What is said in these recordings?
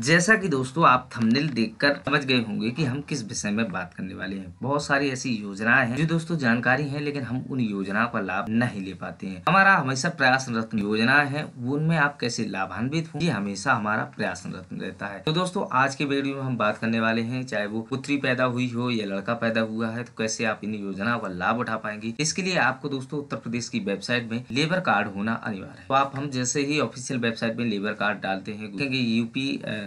जैसा कि दोस्तों आप थंबनेल देखकर समझ गए होंगे कि हम किस विषय में बात करने वाले हैं। बहुत सारी ऐसी योजनाएं हैं जो दोस्तों जानकारी है, लेकिन हम उन योजनाओं का लाभ नहीं ले पाते हैं। हमारा हमेशा प्रयासरत योजनाएं हैं, उनमें आप कैसे लाभान्वित हों, ये हमेशा हमारा प्रयासरत रहता है। तो दोस्तों आज के वीडियो में हम बात करने वाले हैं, चाहे वो पुत्री पैदा हुई हो या लड़का पैदा हुआ है, तो कैसे आप इन योजनाओं का लाभ उठा पाएंगे। इसके लिए आपको दोस्तों उत्तर प्रदेश की वेबसाइट में लेबर कार्ड होना अनिवार्य है। तो हम जैसे ही ऑफिशियल वेबसाइट में लेबर कार्ड डालते हैं,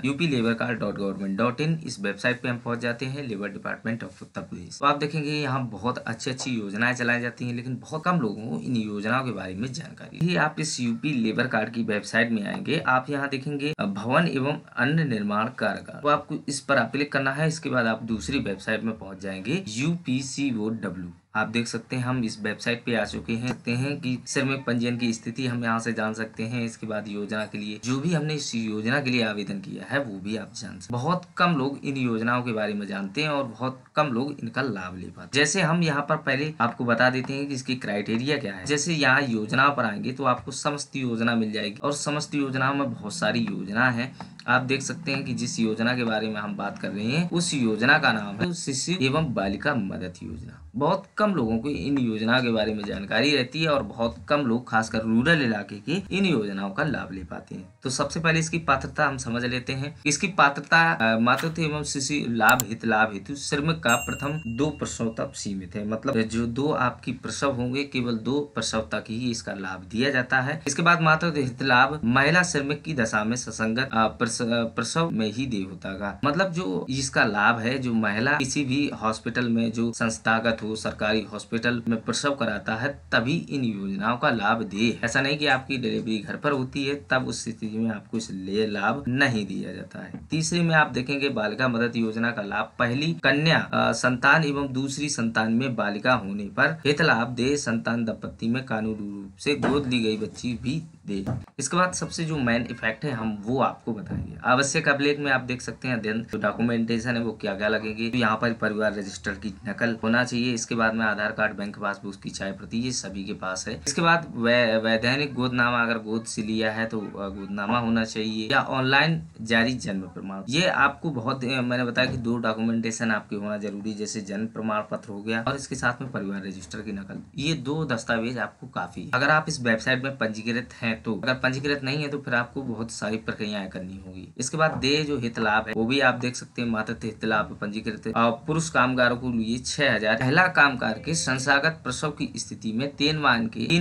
यूपी लेबर कार्ड .gov.in इस वेबसाइट पे हम पहुंच जाते हैं, labour department of Uttar Pradesh. तो आप देखेंगे यहाँ बहुत अच्छी योजनाएं चलाई जाती हैं, लेकिन बहुत कम लोगों को इन योजनाओं के बारे में जानकारी है। आप इस यूपी लेबर कार्ड की वेबसाइट में आएंगे, आप यहाँ देखेंगे भवन एवं अन्य निर्माण कार्य, तो आपको इस पर आप क्लिक करना है। इसके बाद आप दूसरी वेबसाइट में पहुंच जाएंगे UPCOW। आप देख सकते हैं हम इस वेबसाइट पे आ चुके हैं कि श्रमिक पंजीयन की स्थिति हम यहाँ से जान सकते हैं। इसके बाद योजना के लिए जो भी हमने इस योजना के लिए आवेदन किया है वो भी आप जान सकते हैं। बहुत कम लोग इन योजनाओं के बारे में जानते हैं और बहुत कम लोग इनका लाभ ले पाते। जैसे हम यहाँ पर पहले आपको बता देते हैं कि इसकी क्राइटेरिया क्या है। जैसे यहाँ योजना पर आएंगे तो आपको समस्त योजना मिल जाएगी, और समस्त योजनाओं में बहुत सारी योजना है। आप देख सकते हैं कि जिस योजना के बारे में हम बात कर रहे हैं उस योजना का नाम है शिशु एवं बालिका मदद योजना। बहुत कम लोगों को इन योजनाओं के बारे में जानकारी रहती है और बहुत कम लोग खासकर रूरल इलाके के इन योजनाओं का लाभ ले पाते हैं। तो सबसे पहले इसकी पात्रता हम समझ लेते हैं। इसकी पात्रता मातृत्व एवं शिशु लाभ हेतु श्रमिक का प्रथम 2 प्रसव तक सीमित है। मतलब जो 2 आपकी प्रसव होंगे, केवल 2 प्रसव तक ही इसका लाभ दिया जाता है। इसके बाद मातृत्व हित लाभ महिला श्रमिक की दशा में ससंगत प्रसव में ही दे होता है। मतलब जो इसका लाभ है, जो महिला किसी भी हॉस्पिटल में जो संस्थागत हो, सरकारी हॉस्पिटल में प्रसव कराता है, तभी इन योजनाओं का लाभ दे। ऐसा नहीं कि आपकी डिलीवरी घर पर होती है तब उस स्थिति में आपको इस लिए लाभ नहीं दिया जाता है। तीसरे में आप देखेंगे बालिका मदद योजना का लाभ पहली कन्या संतान एवं दूसरी संतान में बालिका होने पर हित लाभ दे। संतान दंपत्ति में कानूनी रूप से गोद ली गई बच्ची भी दे। इसके बाद सबसे जो मेन इफेक्ट है हम वो आपको बताएंगे। आवश्यक अभिलेख में आप देख सकते हैं देन जो डॉक्यूमेंटेशन है वो क्या क्या लगेंगे। तो यहाँ पर परिवार रजिस्टर की नकल होना चाहिए। इसके बाद में आधार कार्ड, बैंक पासबुक की छाया प्रति, ये सभी के पास है। इसके बाद वैधानिक गोदनामा, अगर गोद से लिया है तो गोदनामा होना चाहिए, या ऑनलाइन जारी जन्म प्रमाण। ये आपको बहुत मैंने बताया कि 2 डॉक्यूमेंटेशन आपके होना जरूरी, जैसे जन्म प्रमाण पत्र हो गया और इसके साथ में परिवार रजिस्टर की नकल। ये 2 दस्तावेज आपको काफी है। अगर आप इस वेबसाइट में पंजीकृत हैं तो, अगर पंजीकृत नहीं है तो फिर आपको बहुत सारी प्रक्रियाएं करनी होगी। इसके बाद दे जो हित लाभ है वो भी आप देख सकते हैं। मातृत्व हित लाभ पंजीकृत पुरुष कामगारों को लिए 6,000 पहला कामगार के संस्थागत प्रसव की स्थिति में 3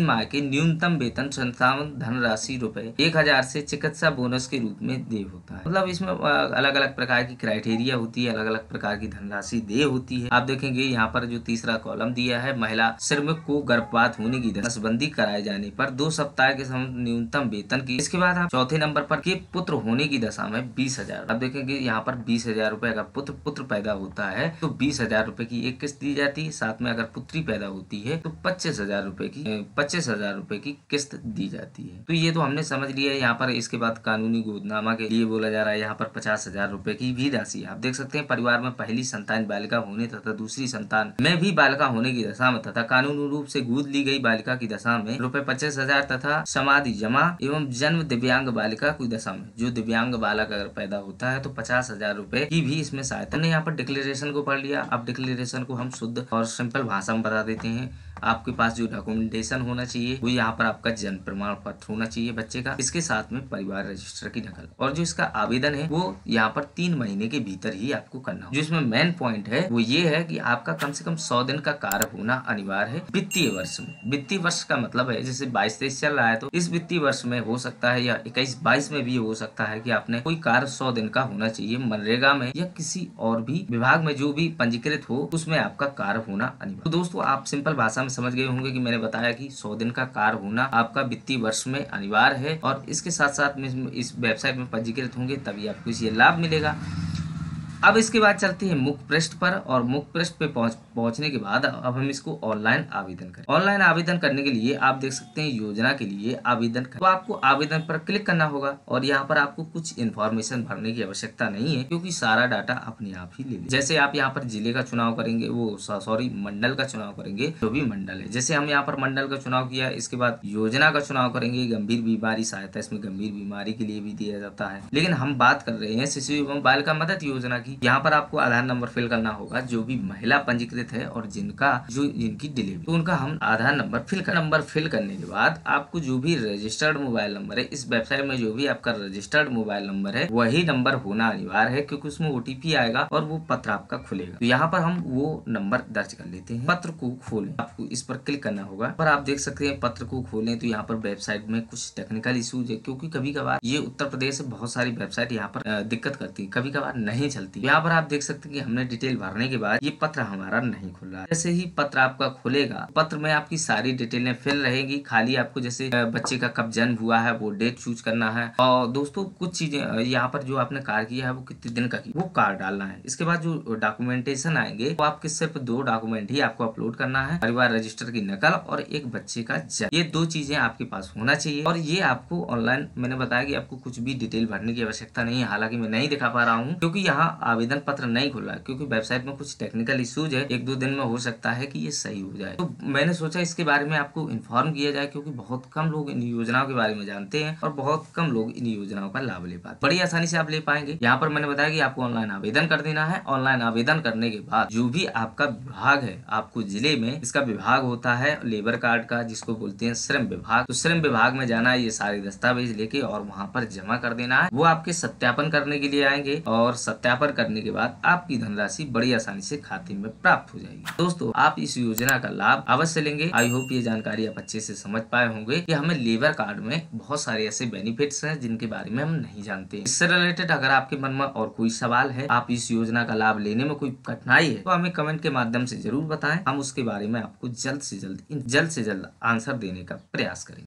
माह के न्यूनतम वेतन संस्थान धनराशि ₹1,000 से चिकित्सा बोनस के रूप में दे होता है। मतलब इसमें अलग अलग प्रकार की क्राइटेरिया होती है, अलग अलग प्रकार की धनराशि दे होती है। आप देखेंगे यहाँ पर जो तीसरा कॉलम दिया है, महिला श्रमिक को गर्भपात होने की नसबंदी कराए जाने पर 2 सप्ताह के न्यूनतम वेतन की। इसके बाद आप चौथे नंबर पर के पुत्र होने की दशा में 20,000। अब देखेंगे यहाँ पर 20,000 रुपए। अगर पुत्र पैदा होता है तो 20,000 रुपए की एक किस्त दी जाती है। साथ में अगर पुत्री पैदा होती है तो 25,000 रुपए की किस्त दी जाती है। तो ये तो हमने समझ लिया यहाँ पर। इसके बाद कानूनी गोदनामा के लिए बोला जा रहा है यहाँ पर 50,000 रुपए की भी राशि। आप देख सकते हैं परिवार में पहली संतान बालिका होने तथा दूसरी संतान में भी बालिका होने की दशा में तथा कानूनी रूप से गोद ली गई बालिका की दशा में ₹25,000 तथा समाधि जमा एवं जन्म दिव्यांग बालिका की दशा में जो दिव्यांग बालक अगर पैदा होता है तो 50,000 रुपए की भी इसमें सहायता। हमने यहाँ पर डिक्लेरेशन को पढ़ लिया। अब डिक्लेरेशन को हम शुद्ध और सिंपल भाषा में बता देते हैं। आपके पास जो डॉक्यूमेंटेशन होना चाहिए वो यहाँ पर आपका जन्म प्रमाण पत्र होना चाहिए बच्चे का, इसके साथ में परिवार रजिस्टर की नकल, और जो इसका आवेदन है वो यहाँ पर 3 महीने के भीतर ही आपको करना हो। जो इसमें मेन पॉइंट है वो ये है कि आपका कम से कम 100 दिन का कार्य होना अनिवार्य है वित्तीय वर्ष में। वित्तीय वर्ष का मतलब है जैसे 22-23 चल रहा है तो इस वित्तीय वर्ष में हो सकता है, या 21-22 में भी हो सकता है कि आपने कोई कार्य 100 दिन का होना चाहिए। मनरेगा में या किसी और भी विभाग में जो भी पंजीकृत हो उसमें आपका कार्य होना अनिवार्य। तो दोस्तों आप सिंपल भाषा में समझ गए होंगे कि मैंने बताया कि 100 दिन का कार्य होना आपका वित्तीय वर्ष में अनिवार्य है, और इसके साथ साथ में इस वेबसाइट में पंजीकृत होंगे तभी आपको ये लाभ मिलेगा। अब इसके बाद चलते हैं मुख्य पृष्ठ पर, और मुख्य पृष्ठ पे पहुंचने के बाद अब हम इसको ऑनलाइन आवेदन करें। ऑनलाइन आवेदन करने के लिए आप देख सकते हैं योजना के लिए आवेदन तो आपको आवेदन पर क्लिक करना होगा, और यहाँ पर आपको कुछ इन्फॉर्मेशन भरने की आवश्यकता नहीं है, क्योंकि सारा डाटा अपने आप ही ले ले। जैसे आप यहाँ पर जिले का चुनाव करेंगे, वो सॉरी मंडल का चुनाव करेंगे, जो भी मंडल है, जैसे हम यहाँ पर मंडल का चुनाव किया, इसके बाद योजना का चुनाव करेंगे। गंभीर बीमारी सहायता, इसमें गंभीर बीमारी के लिए भी दिया जाता है, लेकिन हम बात कर रहे हैं शिशु एवं बालिका मदद योजना की। यहाँ पर आपको आधार नंबर फिल करना होगा, जो भी महिला पंजीकृत है और जिनकी डिलीवरी, तो उनका हम आधार नंबर फिल करने के बाद आपको जो भी रजिस्टर्ड मोबाइल नंबर है, इस वेबसाइट में जो भी आपका रजिस्टर्ड मोबाइल नंबर है वही नंबर होना अनिवार्य है, क्योंकि उसमें OTP आएगा और वो पत्र आपका खुलेगा। तो यहाँ पर हम वो नंबर दर्ज कर लेते हैं। पत्र को खोलें, आपको इस पर क्लिक करना होगा। पर आप देख सकते हैं पत्र को खोलें तो यहाँ पर वेबसाइट में कुछ टेक्निकल इश्यूज है, क्योंकि कभी कभार ये उत्तर प्रदेश से बहुत सारी वेबसाइट यहाँ पर दिक्कत करती है, कभी कभार नहीं चलती। यहाँ पर आप देख सकते हैं कि हमने डिटेल भरने के बाद ये पत्र हमारा नहीं खुल रहा है। जैसे ही पत्र आपका खुलेगा, पत्र में आपकी सारी डिटेलें फिल रहेगी, खाली आपको जैसे बच्चे का कब जन्म हुआ है वो डेट चूज करना है, और दोस्तों कुछ चीजें यहाँ पर जो आपने कार्य किया है वो कितने दिन का किया वो कार्ड डालना है। इसके बाद जो डॉक्यूमेंटेशन आएंगे वो आपके सिर्फ 2 डॉक्यूमेंट ही आपको अपलोड करना है, परिवार रजिस्टर की नकल और एक बच्चे का जन्म। ये 2 चीजें आपके पास होना चाहिए, और ये आपको ऑनलाइन, मैंने बताया कि आपको कुछ भी डिटेल भरने की आवश्यकता नहीं है। हालांकि मैं नहीं दिखा पा रहा हूँ क्योंकि यहाँ आवेदन पत्र नहीं खुल रहा है, क्योंकि वेबसाइट में कुछ टेक्निकल इश्यूज है। 1-2 दिन में हो सकता है कि ये सही हो जाए, तो मैंने सोचा इसके बारे में आपको इन्फॉर्म किया जाए, क्योंकि बहुत कम लोग इन योजनाओं के बारे में जानते हैं और बहुत कम लोग इन योजनाओं का लाभ ले पाते। बड़ी आसानी से आप ले पाएंगे। यहाँ पर मैंने बताया कि आपको ऑनलाइन आवेदन कर देना है। ऑनलाइन आवेदन करने के बाद जो भी आपका विभाग है, आपको जिले में इसका विभाग होता है लेबर कार्ड का, जिसको बोलते हैं श्रम विभाग, तो श्रम विभाग में जाना है, ये सारे दस्तावेज लेके और वहाँ पर जमा कर देना है। वो आपके सत्यापन करने के लिए आएंगे, और सत्यापन करने के बाद आपकी धनराशि बड़ी आसानी से खाते में प्राप्त हो जाएगी। दोस्तों, आप इस योजना का लाभ अवश्य लेंगे। आई होप ये जानकारी आप अच्छे से समझ पाए होंगे कि हमें लेबर कार्ड में बहुत सारे ऐसे बेनिफिट्स हैं जिनके बारे में हम नहीं जानते। इससे रिलेटेड अगर आपके मन में और कोई सवाल है, आप इस योजना का लाभ लेने में कोई कठिनाई है, तो हमें कमेंट के माध्यम से जरूर बताएं। हम उसके बारे में आपको जल्द से जल्द आंसर देने का प्रयास करेंगे।